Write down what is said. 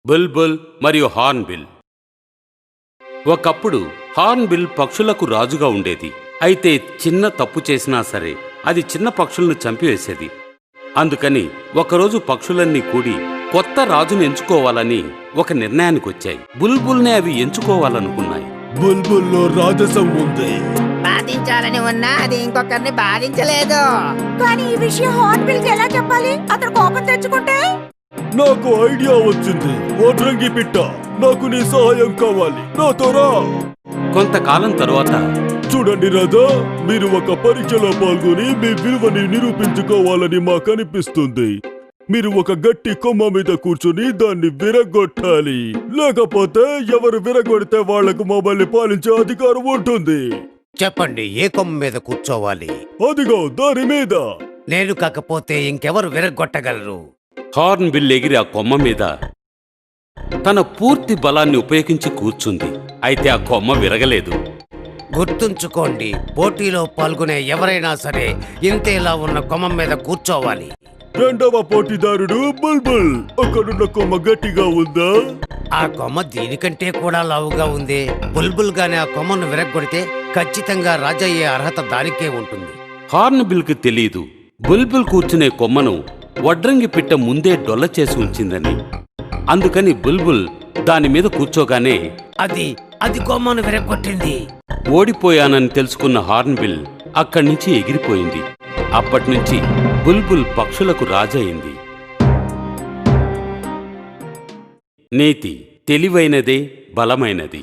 బుల్బుల్ మరియు హార్న్బిల్. ఒకప్పుడు హార్న్బిల్ పక్షులకు రాజుగా ఉండేది. అయితే చిన్న తప్పు చేసినా సరే అది చిన్న పక్షులను చంపివేసేది. అందుకని ఒకరోజు పక్షులన్నీ కూడి కొత్త రాజును ఎంచుకోవాలని ఒక నిర్ణయానికొచ్చాయి. బుల్బుల్నే అవి ఎంచుకోవాలనుకున్నాయి. బుల్బుల్లో రాజసం ఉంది. బాధించాలని ఉన్నా అది ఇంకొకరిని బాధించలేదు. కానీ ఈ విషయం హార్న్బిల్ కి ఎలా చెప్పాలి? అతను కోపం తెచ్చుకుంటే? నాకు ఐడియా వచ్చింది. వడ్రంగి పిట్ట, నాకు నీ సహాయం కావాలి, నాతో రా. కొంతకాలం తరువాత, చూడండి రాజా, మీరు ఒక పరీక్షలో పాల్గొని మీ విలువని నిరూపించుకోవాలని మాకనిపిస్తుంది. మీరు ఒక గట్టి కొమ్మ మీద కూర్చుని దాన్ని విరగొట్టాలి. లేకపోతే ఎవరు విరగొడితే వాళ్లకు మమ్మల్ని పాలించే అధికారం ఉంటుంది. చెప్పండి, ఏ కొమ్మ మీద కూర్చోవాలి? అదిగో దాని మీద. నేను కాకపోతే ఇంకెవరు విరగొట్టగలరు? హార్న్బిల్ ఎగిరి ఆ కొమ్మ మీద తన పూర్తి బలాన్ని ఉపయోగించి కూర్చుంది. అయితే ఆ కొమ్మ విరగలేదు. గుర్తుంచుకోండి, పోటీలో పాల్గొనే ఎవరైనా సరే ఇంతేలా ఉన్న కొమ్మ మీద కూర్చోవాలి. రెండవ పోటీదారుడు బుల్బుల్. అక్కడున్న కొమ్మ గట్టిగా ఉందా? ఆ కొమ్మ దీనికంటే కూడా లావుగా ఉంది. బుల్బుల్ గానే ఆ కొమ్మను విరగొడితే ఖచ్చితంగా రాజయ్యే అర్హత దానికే ఉంటుంది. హార్న్బిల్కి తెలీదు బుల్బుల్ కూర్చునే కొమ్మను వడ్రంగి పిట్ట ముందే డొల్ల చేసి ఉంచిందని. అందుకని బుల్బుల్ దాని మీద కూర్చోగానే అది కొమ్మను విరగొట్టింది. ఓడిపోయానని తెలుసుకున్న హార్న్బిల్ అక్కడి నుంచి ఎగిరిపోయింది. అప్పటినుంచి బుల్బుల్ పక్షులకు రాజయింది. నీతి తెలివైనదే బలమైనది.